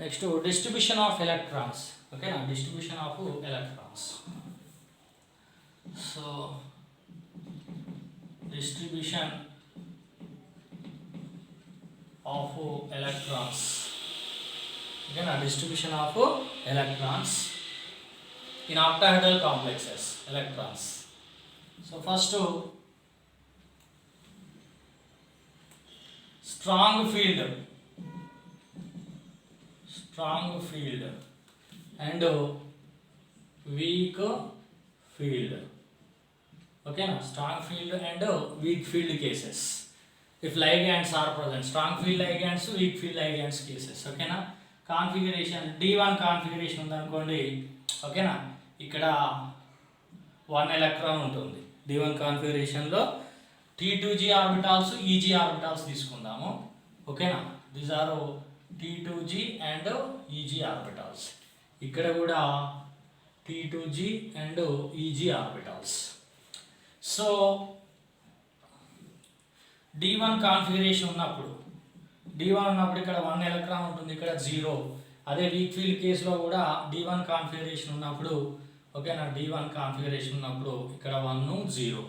Next distribution of electrons. ఓకేనా, distribution of electrons. So distribution of electrons. ఓకేనా, distribution of electrons in octahedral complexes, electrons. So first, strong field and weak field. Okay na, strong field and weak field cases. If ligands are present, strong field ligands, weak field ligands cases. Okay na, configuration D1 configuration ఉందనుకోండి. ఓకేనా, ఇక్కడ 1 electron ఉంటుంది D1 కాన్ఫిగరేషన్లో. T2g orbitals, EG orbitals తీసుకుందాము. ఓకేనా, these are T2g and EG orbitals. ఇక్కడ కూడా T2g and EG orbitals. So D1 configuration ఉన్నప్పుడు ఇక్కడ 1 ఎలక్ట్రాన్ ఉంటుంది, ఇక్కడ 0. అదే వీక్ ఫీల్డ్ కేసులో కూడా D1 కాన్ఫిగరేషన్ ఉన్నప్పుడు, ఓకేనా, D1 కాన్ఫిగరేషన్ ఉన్నప్పుడు ఇక్కడ 1 0.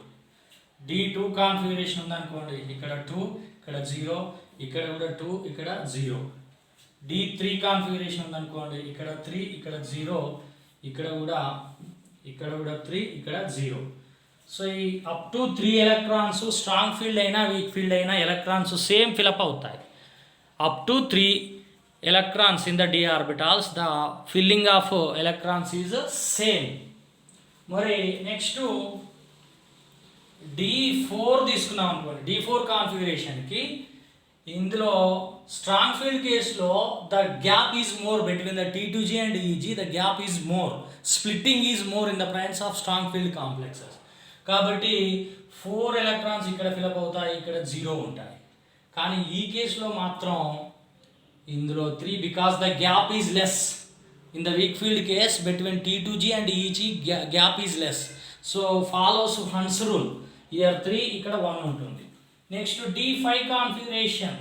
D2 కాన్ఫిగరేషన్ ఉందనుకోండి, ఇక్కడ 2, ఇక్కడ 0, ఇక్కడ కూడా 2, ఇక్కడ 0. D3 కాన్ఫిగరేషన్ ఉందనుకోండి, ఇక్కడ 3, ఇక్కడ 0, ఇక్కడ కూడా 3, ఇక్కడ 0. సో ఈ up to 3 electrons strong field అయినా వీక్ ఫీల్డ్ అయినా ఎలక్ట్రాన్స్ సేమ్ ఫిలప్ అవుతాయి. Up to 3 electrons in the d orbitals, the filling of electrons is same. మరి నెక్స్ట్ D4 తీసుకున్నాం అనుకోండి. D4 కాన్ఫిగరేషన్కి ఇందులో స్ట్రాంగ్ ఫీల్డ్ కేసులో the gap is more between the T2g and EG. The gap is more, splitting is more in the presence of strong field complexes. కాబట్టి 4 electrons ఇక్కడ fill up అవుతాయి, ఇక్కడ 0 ఉంటాయి. కానీ ఈ కేసులో మాత్రం ఇందులో 3, because the gap is less. In the weak field case between T2g and EG gap is less. So follows Hund's rule. Here 3, ఇక్కడ 1 ఉంటుంది. నెక్స్ట్ D5 కాన్ఫిగరేషన్,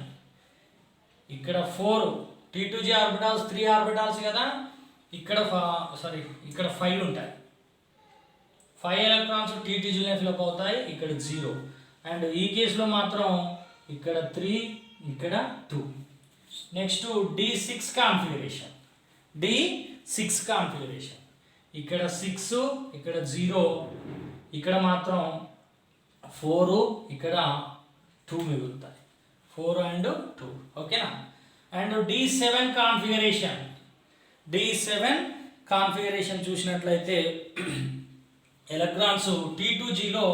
ఇక్కడ 4 T2g ఆర్బిటాల్స్, 3 ఆర్బిటాల్స్ కదా, ఇక్కడ 5 ఉంటాయి. 5 ఎలక్ట్రాన్స్ T2gలో ఫిలప్ అవుతాయి, ఇక్కడ 0. అండ్ ఈ కేసులో మాత్రం ఇక్కడ 3, ఇక్కడ 2. Next D6 configuration. ఇక్కడ 6, ఇక్కడ 0, ఇక్కడ మాత్రం 4, ఇక్కడ 2 మిగులుతాయి. 4 and 2. ఓకేనా. అండ్ D7 కాన్ఫిగరేషన్ చూసినట్లయితే ఎలక్ట్రాన్స్ T2gలో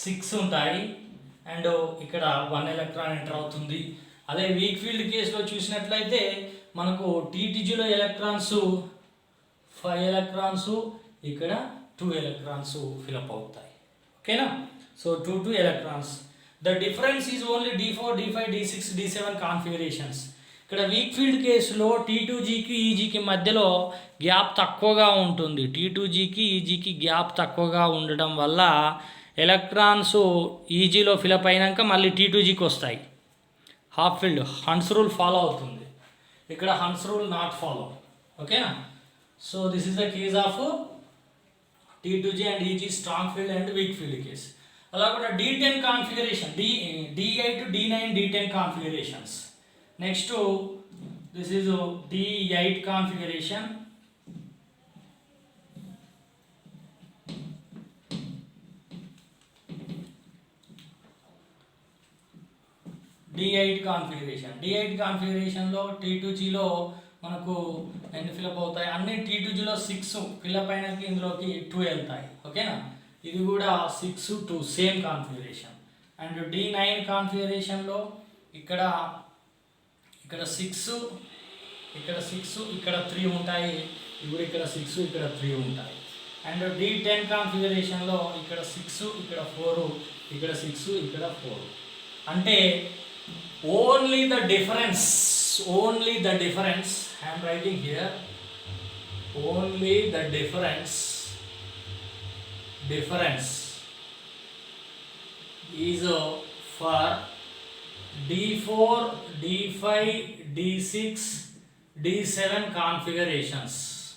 6 ఉంటాయి అండ్ ఇక్కడ 1 ఎలక్ట్రాన్ ఎంటర్ అవుతుంది. అదే వీక్ ఫీల్డ్ కేసులో చూసినట్లయితే మనకు T2gలో ఎలక్ట్రాన్స్ 5 ఎలక్ట్రాన్స్, ఇక్కడ 2 ఎలక్ట్రాన్స్ ఫిలప్ అవుతాయి. ఓకేనా. So 2 electrons. The difference is only D4, D5, D6, D7 configurations. ఇక్కడ వీక్ ఫీల్డ్ కేసులో T2gకి EGకి మధ్యలో గ్యాప్ తక్కువగా ఉంటుంది. T2gకి EGకి గ్యాప్ తక్కువగా ఉండడం వల్ల ఎలక్ట్రాన్స్ ఈజీలో ఫిలప్ అయినాక మళ్ళీ T2gకి వస్తాయి. Half filled Hund's rule follow అవుతుంది, ఇక్కడ హన్స్ రూల్ నాట్ ఫాలో. ఓకేనా. So this is the case of T2g and EG strong field and weak field case. అలా కూడా D10 configuration, D8, D9, D10 configurations. Next this is D8 configuration. D8 కాన్ఫిగరేషన్లో T2gలో మనకు ఎన్ని fill up అవుతాయి, అన్ని T2gలో 6 fill up అయినాక ఇందులోకి 2 వెళ్తాయి. ఓకేనా. ఇది కూడా 6, 2 సేమ్ కాన్ఫిగరేషన్. అండ్ D9 కాన్ఫిగరేషన్లో ఇక్కడ 6, ఇక్కడ 3 ఉంటాయి, ఇప్పుడు ఇక్కడ 6, ఇక్కడ 3 ఉంటాయి. అండ్ D10 కాన్ఫిగరేషన్లో ఇక్కడ 6, ఇక్కడ 4, ఇక్కడ 6, ఇక్కడ 4. అంటే only the difference, I am writing here, only the difference is for D4, D5, D6, D7 configurations.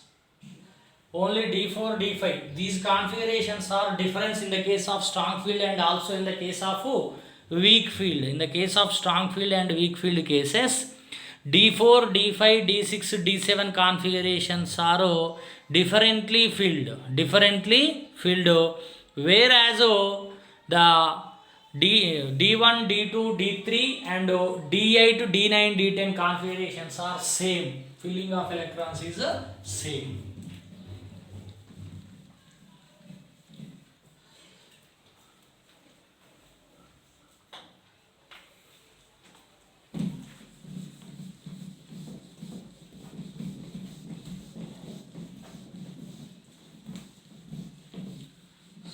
Only D4, D5. These configurations are different in the case of strong field and also in the case of weak field. In the case of strong field and weak field cases, D4, D5, D6, D7 configurations are differently filled. Whereas the D1, D2, D3 and D8, D9, D10 configurations are same. Filling of electrons is same.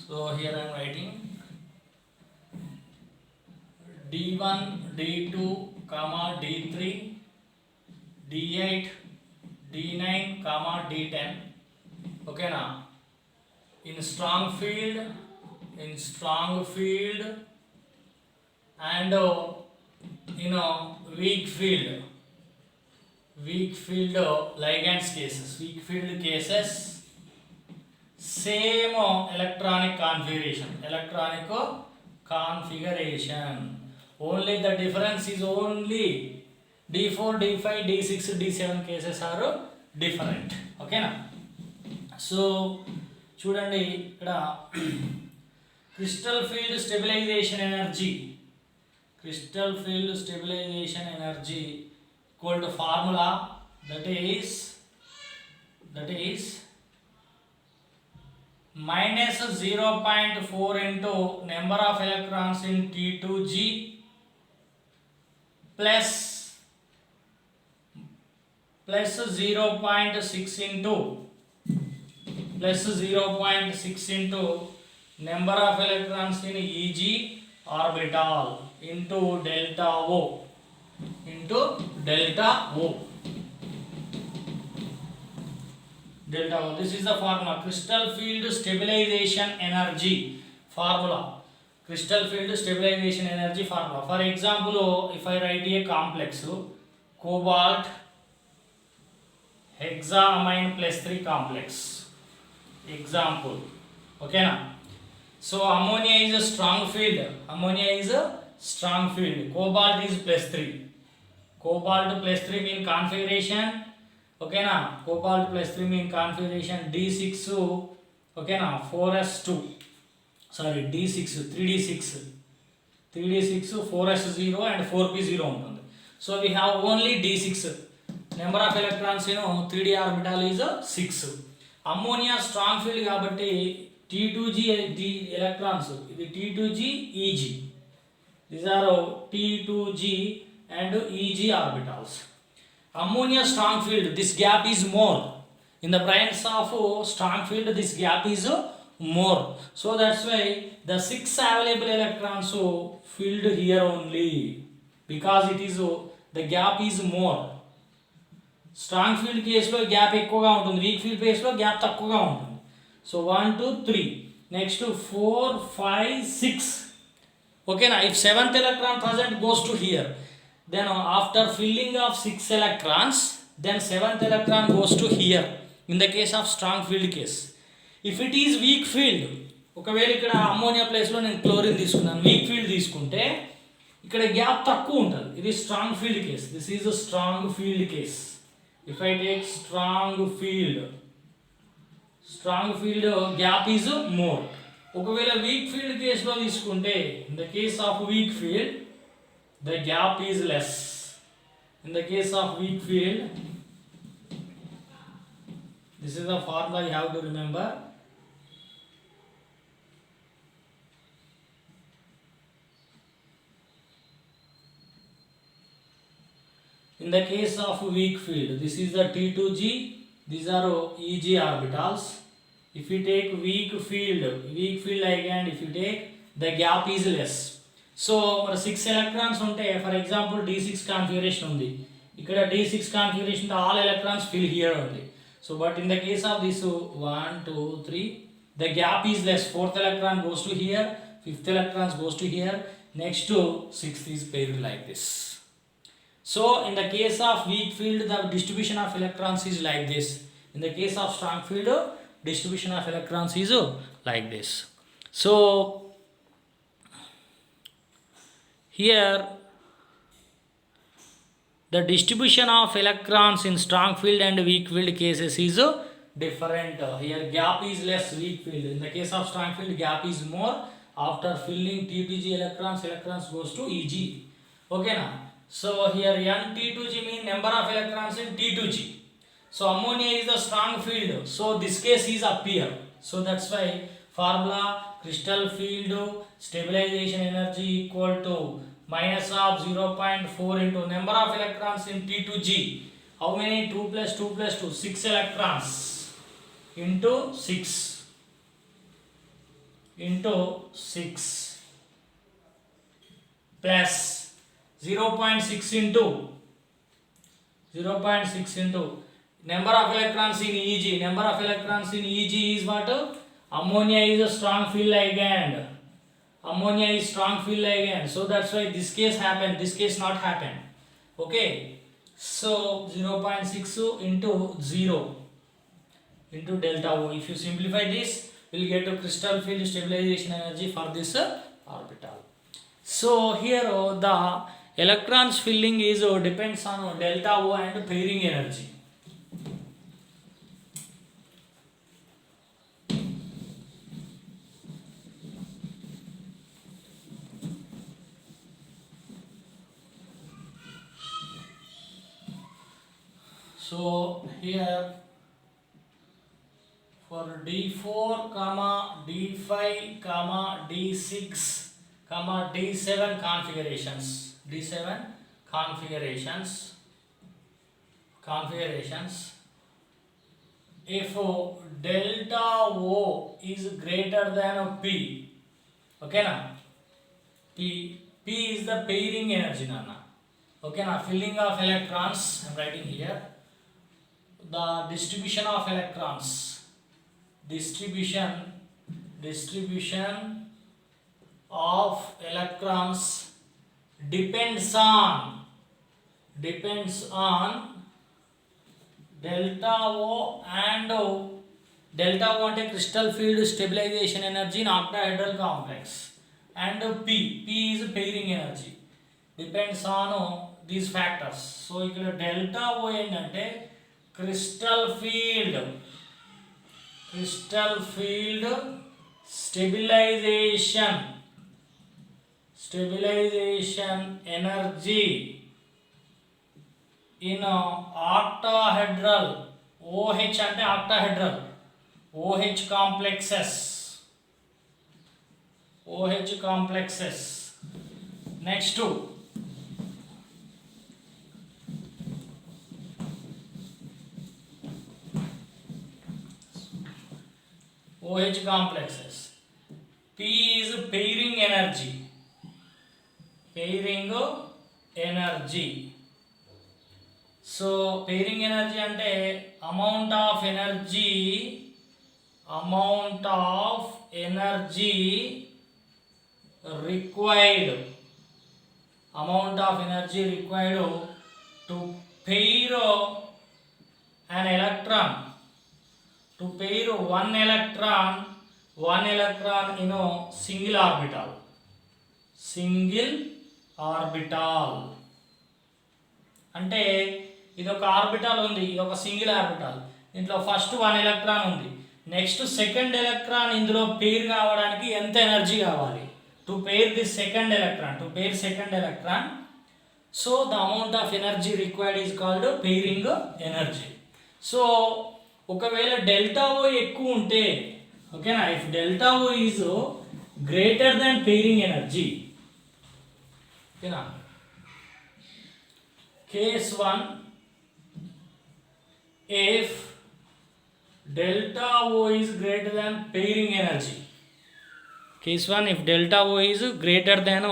So here I am writing D1, D2, D3, D8, D9, D10. Okay now. In strong field and weak field ligands cases. Weak field cases, same electronic configuration. Only the difference is only D4, D5, D6, D7 cases are different. Okay na? So చూడండి ఇక్కడ crystal field stabilization energy equal to formula that is minus 0.4 into number of electrons in T2G plus 0.6 into number of electrons in EG orbital into delta O. This is the formula. Crystal field stabilization energy formula. For example, if I write a complex cobalt hexamine plus 3 complex. Example. Okay na? So ammonia is a strong field. Cobalt is plus 3. Cobalt plus 3 mean configuration. Okay na? Cobalt plus 3 mean configuration D6. Okay na? 4s2. Sorry, D6, 3d6, 4s0 and 4p0 ఉంటుంది. So we have only D6. Number of electrons 3d orbital is 6. Ammonia strong field కాబట్టి T2G electrons. ఇది T2G, EG. These are T2G and EG orbitals. Ammonia strong field, this gap is more. In the presence of strong field, this gap is more. So that's why the 6 available electrons filled here only, because it is the gap is more. Strong field case lo gap ఎక్కువగా ఉంటుంది, weak field case lo gap తక్కువగా ఉంటుంది. So 1 2 3, next to 4 5 6. Okay na? If 7th electron present goes to here, then after filling of 6 electrons, then 7th electron goes to here in the case of strong field case. If it is weak field, ఒకవేళ ఇక్కడ ammonia ప్లేస్లో నేను chlorine తీసుకున్నాను, week field తీసుకుంటే ఇక్కడ gap తక్కువ ఉంటుంది. ఇది strong field case. This is a strong field case. If I take strong field gap is more. ఒకవేళ వీక్ ఫీల్డ్ కేసులో తీసుకుంటే, in the case of week field the gap is less. In the case of weak field, this is the formula you have to remember. In the case of weak field, this is the T2G, these are EG orbitals. If you take weak field ligand, if you take, the gap is less. So మరి 6 electrons ఉంటే, for example D6 configuration ఉంది, ఇక్కడ D6 configuration all electrons fill here ఉంది. So but in the case of this 1 2 3, the gap is less. 4th electron goes to here, 5th electron goes to here, next to 6th is paired like this. So in the case of weak field, the distribution of electrons is like this. In the case of strong field, distribution of electrons is like this. So here the distribution of electrons in strong field and weak field cases is different. Here gap is less, weak field. In the case of strong field, gap is more. After filling T2G electrons goes to EG. Okay now. So here N-T2G mean number of electrons in T2G. So ammonia is the strong field. So this case is up here. So that's why formula crystal field stabilization energy equal to minus of 0.4 into number of electrons in T2G. How many? 2 plus 2 plus 2, 6 electrons into 6 into 6 plus 0.6 into number of electrons in EG. Number of electrons in EG is what? Ammonia is a strong field ligand. Ammonia is strong field ligand. So that's why this case happened. This case not happened. Okay. So 0.6 into 0 into delta O. If you simplify this, we'll get a crystal field stabilization energy for this orbital. So here the electrons filling is depends on delta O and pairing energy. So here for D4, D5, D6, D7 configurations. If delta O is greater than P, okay na? P is the pairing energy, nana. Okay na? Filling of electrons, I am writing here. The distribution of electrons, distribution of electrons depends on delta O and delta O ante crystal field stabilization energy in octahedral complex, and P is pairing energy, depends on these factors. So ikkada delta O endante crystal field stabilization energy in octahedral, OH ante octahedral, OH complexes. Next to OH complexes. P is pairing energy. So pairing energy ante amount of energy required to pair an electron, to pair one electron in a single orbital. అంటే ఇది ఒక orbital ఉంది, ఇది ఒక single orbital. దీంట్లో first 1 electron ఉంది. Next second electron ఇందులో pair కావడానికి ఎంత ఎనర్జీ కావాలి? To pair this second electron, so the amount of energy required is called pairing energy. So ఒకవేళ డెల్టా ఓ ఎక్కువ ఉంటే, ఓకేనా, if delta oh is greater than pairing energy, ఓకేనా, case 1, if delta O is greater than pairing energy. Case 1, if delta O is greater than